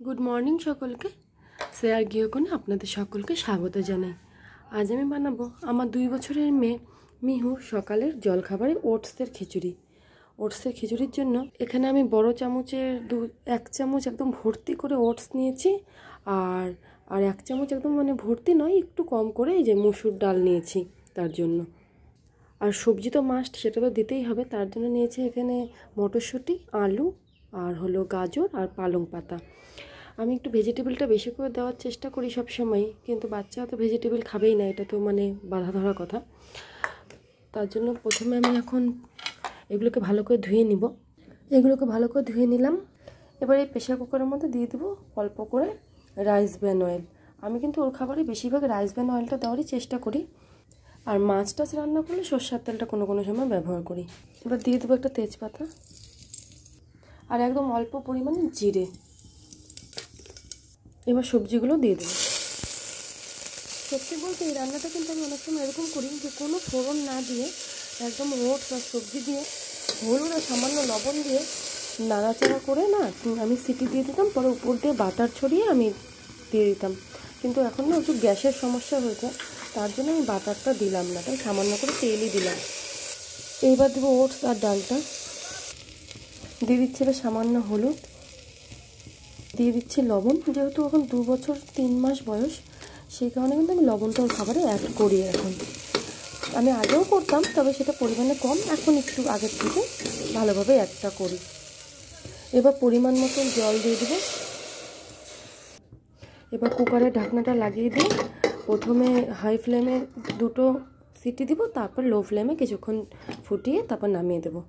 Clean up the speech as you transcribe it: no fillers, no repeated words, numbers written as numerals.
Good morning সকলকে। শ্রেয়ার গৃহকোণে আপনাদের সকলকে স্বাগত জানাই। আজ আমি বানাবো আমার 2 বছরের মেয়ে মিহু সকালের জলখাবারে ওটসের খিচুড়ি। ওটসের খিচুড়ির জন্য এখানে আমি বড় চামচের 1 চামচ একদম ভর্তি করে ওটস নিয়েছি, আর 1 চামচ একদম ভর্তি নয়, একটু কম করে এই যে মুসুর ডাল নিয়েছি তার জন্য। আর সবজি তো মাস্ট, সেটা তো দিতেই হবে, তার জন্য নিয়েছি এখানে মটরশুঁটি, আলু, আর হলো গাজর আর পালং পাতা। আমি একটু ভেজিটেবলটা বেশি করে দেওয়ার চেষ্টা করি সব সময়, কিন্তু বাচ্চা তো ভেজিটেবল খাবেই না, এটা তো বাধা ধরার কথা। তার জন্য প্রথমে আমি এখন এগুলোকে ভালো করে ধুয়ে নিব। এগুলোকে ভালো করে ধুয়ে নিলাম। এবার এই প্রেশার কুকারের মধ্যে দিয়ে দেবো অল্প করে রাইস ব্র্যান অয়েল। আমি কিন্তু ওর খাবারে বেশিরভাগ রাইস ব্র্যান অয়েলটা দেওয়ারই চেষ্টা করি, আর মাছ টাছ রান্না করলে সরষের তেলটা কোনো কোনো সময় ব্যবহার করি। এবার দিয়ে দেবো একটা তেজপাতা আর একদম অল্প পরিমাণে জিরে। এবার সবজিগুলো দিয়ে দেবো। সত্যি বলতে এই রান্নাটা কিন্তু আমি অনেক সময় এরকম করি যে কোনো ফোড়ন না দিয়ে একদম ওটস আর সবজি দিয়ে হলুদ আর সামান্য লবণ দিয়ে নাড়াচাড়া করে না আমি সিটি দিয়ে দিতাম, পরে উপর দিয়ে বাটার ছড়িয়ে আমি দিয়ে দিতাম। কিন্তু এখন না একটু গ্যাসের সমস্যা হয়েছে, তার জন্য আমি বাটারটা দিলাম না, তাই সামান্য করে তেলই দিলাম। এইবার দেবো ওটস আর ডালটা, দিয়ে দিচ্ছি এবার সামান্য হলুদ, দিয়ে দিচ্ছি লবণ। যেহেতু এখন 2 বছর 3 মাস বয়স, সেই কারণে কিন্তু আমি লবণটা ওর খাবারে অ্যাড করি। এখন আমি আগেও করতাম, তবে সেটা পরিমাণে কম, এখন একটু আগের থেকে ভালোভাবে অ্যাডটা করি। এবার পরিমাণ মতন জল দিয়ে দেবো। এবার কুকারের ঢাকনাটা লাগিয়ে দিয়ে প্রথমে হাই ফ্লেমে 2টো সিটি দিব, তারপর লো ফ্লেমে কিছুক্ষণ ফুটিয়ে তারপর নামিয়ে দেবো।